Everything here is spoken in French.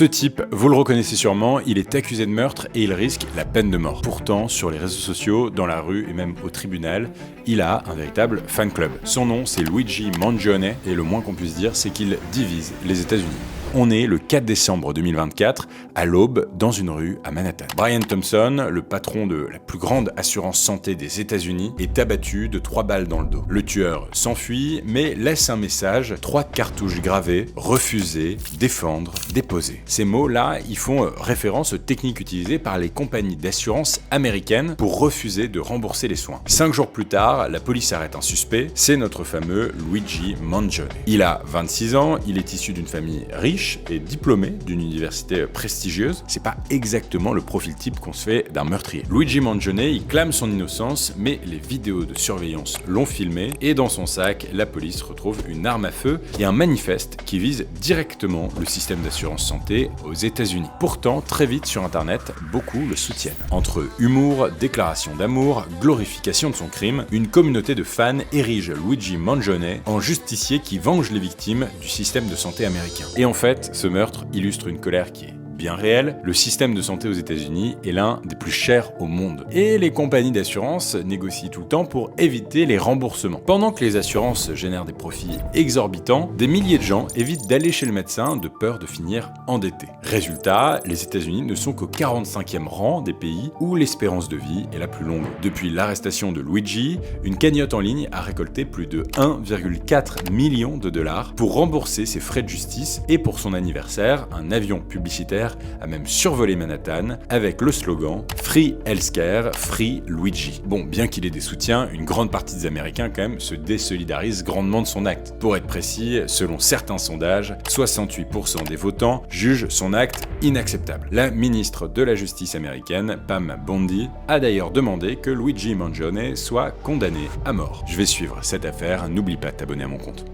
Ce type, vous le reconnaissez sûrement, il est accusé de meurtre et il risque la peine de mort. Pourtant, sur les réseaux sociaux, dans la rue et même au tribunal, il a un véritable fan club. Son nom, c'est Luigi Mangione et le moins qu'on puisse dire, c'est qu'il divise les États-Unis. On est le 4 décembre 2024, à l'aube, dans une rue à Manhattan. Brian Thompson, le patron de la plus grande assurance santé des États-Unis, est abattu de 3 balles dans le dos. Le tueur s'enfuit, mais laisse un message, 3 cartouches gravées, refuser, défendre, déposer. Ces mots-là, ils font référence aux techniques utilisées par les compagnies d'assurance américaines pour refuser de rembourser les soins. 5 jours plus tard, la police arrête un suspect, c'est notre fameux Luigi Mangione. Il a 26 ans, il est issu d'une famille riche et diplômé d'une université prestigieuse. C'est pas exactement le profil type qu'on se fait d'un meurtrier. Luigi Mangione, il clame son innocence, mais les vidéos de surveillance l'ont filmé et dans son sac, la police retrouve une arme à feu et un manifeste qui vise directement le système d'assurance santé aux États-Unis. Pourtant, très vite sur Internet, beaucoup le soutiennent. Entre humour, déclaration d'amour, glorification de son crime, une communauté de fans érige Luigi Mangione en justicier qui venge les victimes du système de santé américain. Et en fait, ce meurtre illustre une colère qui est bien réel, le système de santé aux États-Unis est l'un des plus chers au monde. Et les compagnies d'assurance négocient tout le temps pour éviter les remboursements. Pendant que les assurances génèrent des profits exorbitants, des milliers de gens évitent d'aller chez le médecin de peur de finir endettés. Résultat, les États-Unis ne sont qu'au 45e rang des pays où l'espérance de vie est la plus longue. Depuis l'arrestation de Luigi, une cagnotte en ligne a récolté plus de 1,4 million de dollars pour rembourser ses frais de justice et pour son anniversaire, un avion publicitaire a même survolé Manhattan avec le slogan « Free Healthcare, Free Luigi ». Bon, bien qu'il ait des soutiens, une grande partie des Américains quand même se désolidarisent grandement de son acte. Pour être précis, selon certains sondages, 68% des votants jugent son acte inacceptable. La ministre de la Justice américaine, Pam Bondi, a d'ailleurs demandé que Luigi Mangione soit condamné à mort. Je vais suivre cette affaire, n'oublie pas de t'abonner à mon compte.